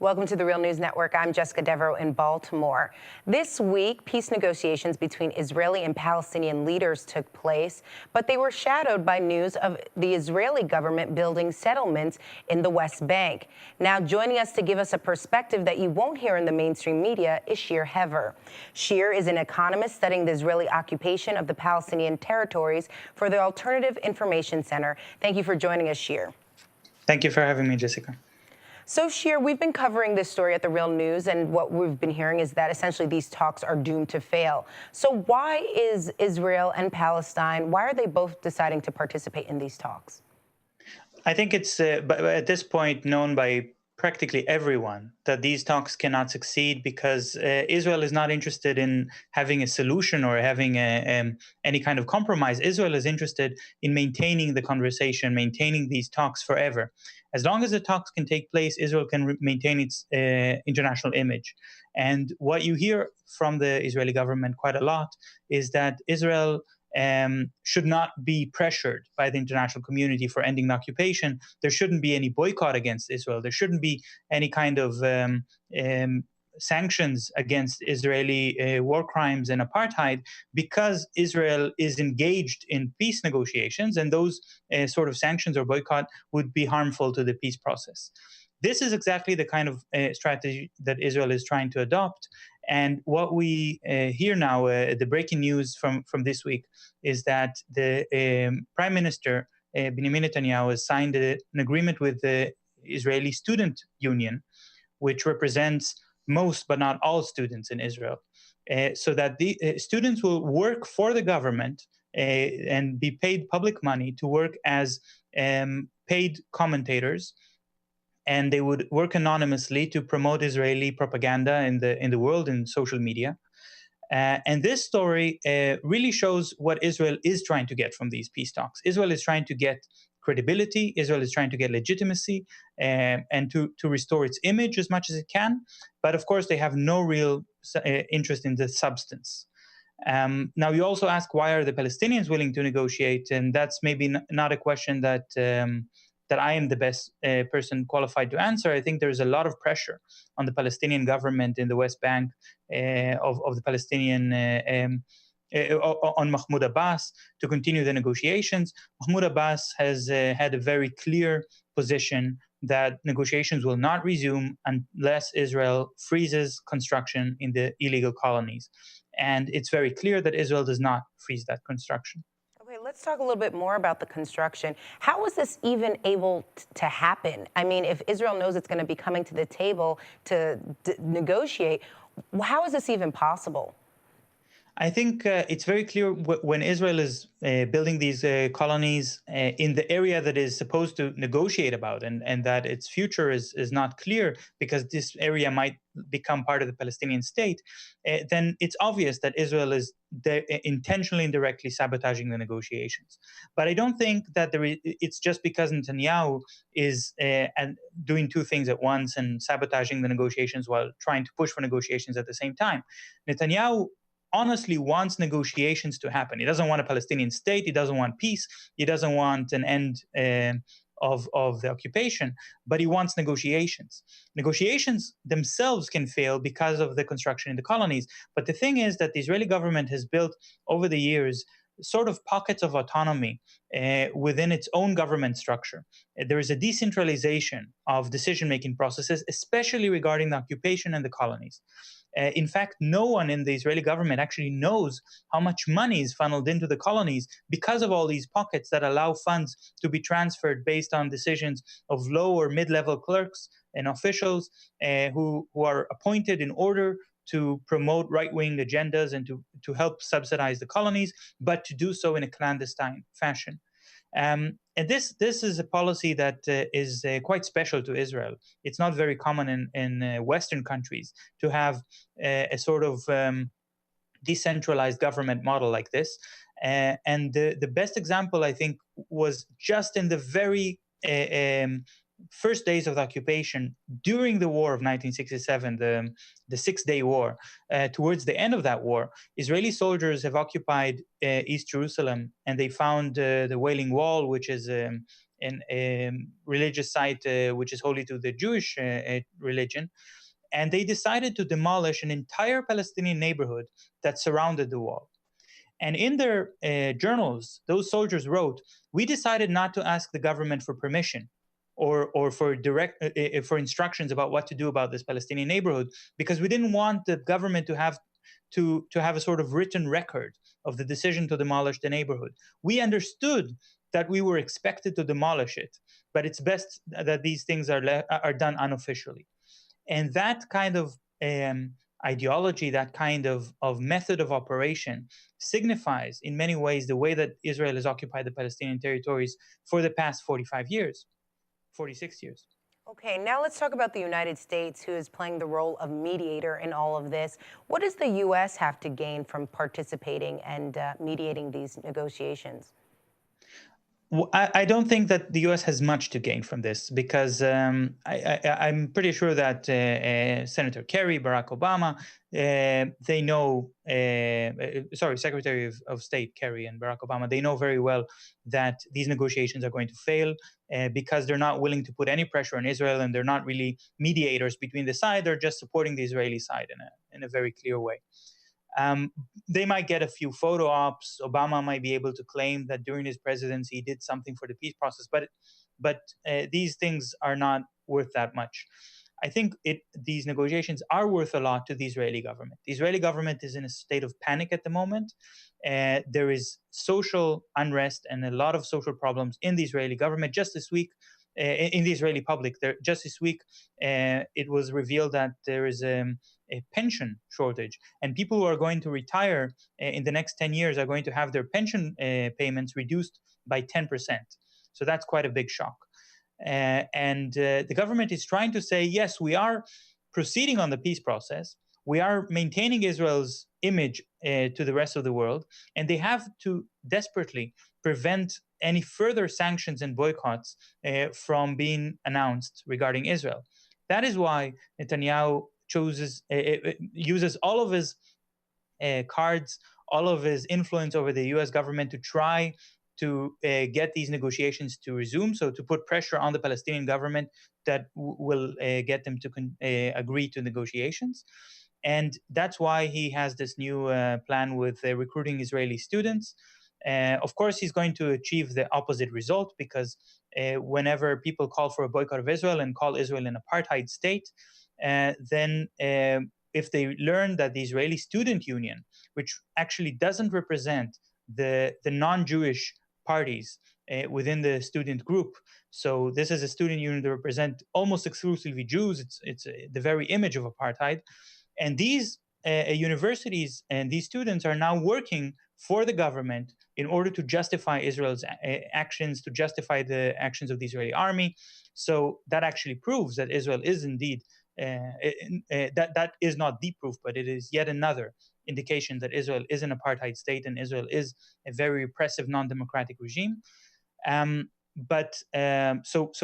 Welcome to the Real News Network. I'm Jessica Devereaux in Baltimore. This week, peace negotiations between Israeli and Palestinian leaders took place, but they were shadowed by news of the Israeli government building settlements in the West Bank. Now, joining us to give us a perspective that you won't hear in the mainstream media is Shir Hever. Shir is an economist studying the Israeli occupation of the Palestinian territories for the Alternative Information Center. Thank you for joining us, Shir. Thank you for having me, Jessica. So, Shir, we've been covering this story at The Real News, and what we've been hearing is that essentially these talks are doomed to fail. So why is Israel and Palestine, why are they both deciding to participate in these talks? I think it's at this point known by practically everyone that these talks cannot succeed because Israel is not interested in having a solution or having any kind of compromise. Israel is interested in maintaining the conversation, maintaining these talks forever. As long as the talks can take place, Israel can maintain its international image. And what you hear from the Israeli government quite a lot is that Israel should not be pressured by the international community for ending the occupation. There shouldn't be any boycott against Israel. There shouldn't be any kind of sanctions against Israeli war crimes and apartheid because Israel is engaged in peace negotiations, and those sort of sanctions or boycott would be harmful to the peace process. This is exactly the kind of strategy that Israel is trying to adopt. And what we hear now, the breaking news from this week, is that the Prime Minister, Benjamin Netanyahu, has signed an agreement with the Israeli Student Union, which represents most but not all students in Israel, so that the students will work for the government and be paid public money to work as paid commentators, and they would work anonymously to promote Israeli propaganda in the world in social media. And this story really shows what Israel is trying to get from these peace talks. Israel is trying to get credibility. Israel is trying to get legitimacy and to restore its image as much as it can. But of course, they have no real interest in the substance. Now, you also ask, why are the Palestinians willing to negotiate? And that's maybe not a question that I am the best person qualified to answer. I think there's a lot of pressure on the Palestinian government in the West Bank of the Palestinian on Mahmoud Abbas to continue the negotiations. Mahmoud Abbas has had a very clear position that negotiations will not resume unless Israel freezes construction in the illegal colonies. And it's very clear that Israel does not freeze that construction. Okay, let's talk a little bit more about the construction. How is this even able to happen? I mean, if Israel knows it's going to be coming to the table to negotiate, how is this even possible? I think it's very clear when Israel is building these colonies in the area that is supposed to negotiate about, and that its future is not clear because this area might become part of the Palestinian state, then it's obvious that Israel is intentionally and directly sabotaging the negotiations. But I don't think that it's just because Netanyahu is doing two things at once and sabotaging the negotiations while trying to push for negotiations at the same time. Netanyahu honestly wants negotiations to happen. He doesn't want a Palestinian state. He doesn't want peace. He doesn't want an end of the occupation, but he wants negotiations. Negotiations themselves can fail because of the construction in the colonies. But the thing is that the Israeli government has built over the years sort of pockets of autonomy within its own government structure. There is a decentralization of decision-making processes, especially regarding the occupation and the colonies. In fact, no one in the Israeli government actually knows how much money is funneled into the colonies because of all these pockets that allow funds to be transferred based on decisions of low or mid-level clerks and officials who are appointed in order to promote right-wing agendas and to help subsidize the colonies, but to do so in a clandestine fashion. And this is a policy that is quite special to Israel. It's not very common in Western countries to have a sort of decentralized government model like this. And the best example, I think, was just in the very first days of the occupation during the war of 1967, the Six-Day War. Towards the end of that war, Israeli soldiers have occupied East Jerusalem, and they found the Wailing Wall, which is religious site which is holy to the Jewish religion. And they decided to demolish an entire Palestinian neighborhood that surrounded the wall. And in their journals, those soldiers wrote, "We decided not to ask the government for permission or for for instructions about what to do about this Palestinian neighborhood, because we didn't want the government to have a sort of written record of the decision to demolish the neighborhood. We understood that we were expected to demolish it, but it's best that these things are done unofficially." And that kind of ideology, that kind of method of operation signifies in many ways the way that Israel has occupied the Palestinian territories for the past 46 years. Okay, now let's talk about the United States, who is playing the role of mediator in all of this. What does the U.S. have to gain from participating and mediating these negotiations? Well, I don't think that the U.S. has much to gain from this, because I'm pretty sure that Senator Kerry, Barack Obama, they know, Secretary of State Kerry and Barack Obama, they know very well that these negotiations are going to fail because they're not willing to put any pressure on Israel, and they're not really mediators between the side. They're just supporting the Israeli side in a very clear way. They might get a few photo ops. Obama might be able to claim that during his presidency he did something for the peace process, but these things are not worth that much. I think these negotiations are worth a lot to the Israeli government. The Israeli government is in a state of panic at the moment. There is social unrest and a lot of social problems in the Israeli government. Just this week, in the Israeli public, just this week, it was revealed that there is a pension shortage, and people who are going to retire in the next 10 years are going to have their pension payments reduced by 10%. So that's quite a big shock. And the government is trying to say, yes, we are proceeding on the peace process. We are maintaining Israel's image to the rest of the world, and they have to desperately prevent any further sanctions and boycotts from being announced regarding Israel. That is why Netanyahu uses all of his cards, all of his influence over the U.S. government to try to get these negotiations to resume, so to put pressure on the Palestinian government that will get them to agree to negotiations. And that's why he has this new plan with recruiting Israeli students. Of course, he's going to achieve the opposite result, because whenever people call for a boycott of Israel and call Israel an apartheid state, then if they learn that the Israeli Student Union, which actually doesn't represent the non-Jewish parties within the student group, so this is a student union that represents almost exclusively Jews, it's the very image of apartheid, and these universities and these students are now working for the government in order to justify Israel's actions, to justify the actions of the Israeli army. So that actually proves that Israel is indeed, that is not the proof, but it is yet another indication that Israel is an apartheid state and Israel is a very repressive, non-democratic regime. So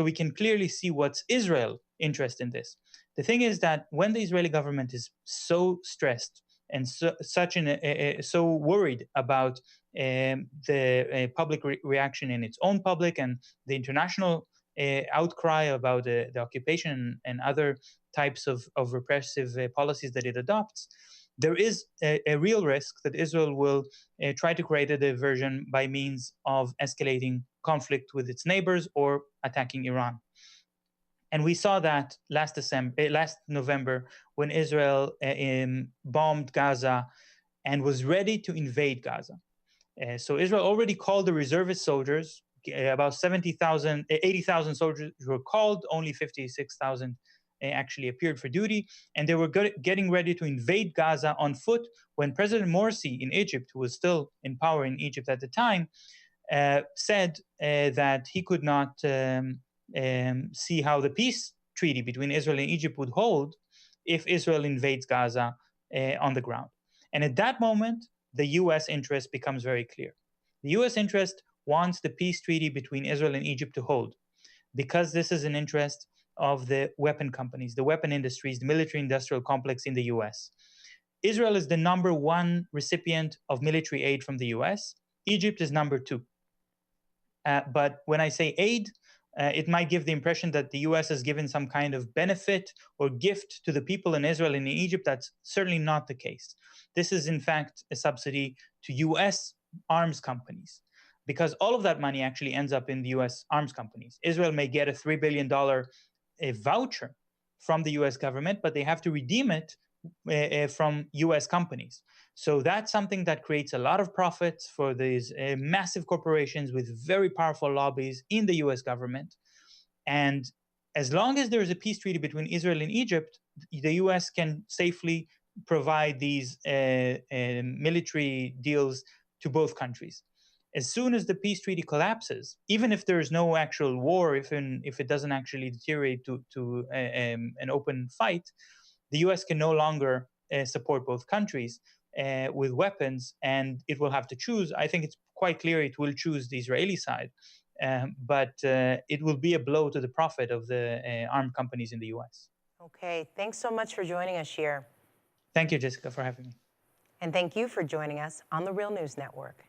we can clearly see what's Israel's interest in this. The thing is that when the Israeli government is so stressed and so worried about the public reaction in its own public and the international outcry about the occupation and other types of repressive policies that it adopts, there is a real risk that Israel will try to create a diversion by means of escalating conflict with its neighbors or attacking Iran. And we saw that last November, when Israel bombed Gaza and was ready to invade Gaza. So Israel already called the reservist soldiers, about 80,000 soldiers were called, only 56,000 actually appeared for duty, and they were getting ready to invade Gaza on foot when President Morsi in Egypt, who was still in power in Egypt at the time, said that he could not see how the peace treaty between Israel and Egypt would hold if Israel invades Gaza on the ground. And at that moment, the U.S. interest becomes very clear. The U.S. interest wants the peace treaty between Israel and Egypt to hold, because this is an interest of the weapon companies, the weapon industries, the military-industrial complex in the U.S. Israel is the number one recipient of military aid from the U.S. Egypt is number two. But when I say aid, it might give the impression that the US has given some kind of benefit or gift to the people in Israel and in Egypt. That's certainly not the case. This is, in fact, a subsidy to US arms companies, because all of that money actually ends up in the US arms companies. Israel may get a $3 billion voucher from the US government, but they have to redeem it from US companies. So that's something that creates a lot of profits for these massive corporations with very powerful lobbies in the US government. And as long as there is a peace treaty between Israel and Egypt, the US can safely provide these military deals to both countries. As soon as the peace treaty collapses, even if there is no actual war, if it doesn't actually deteriorate to an open fight, the US can no longer support both countries with weapons, and it will have to choose. I think it's quite clear it will choose the Israeli side, but it will be a blow to the profit of the armed companies in the US. Okay, thanks so much for joining us, Shir. Thank you, Jessica, for having me. And thank you for joining us on the Real News Network.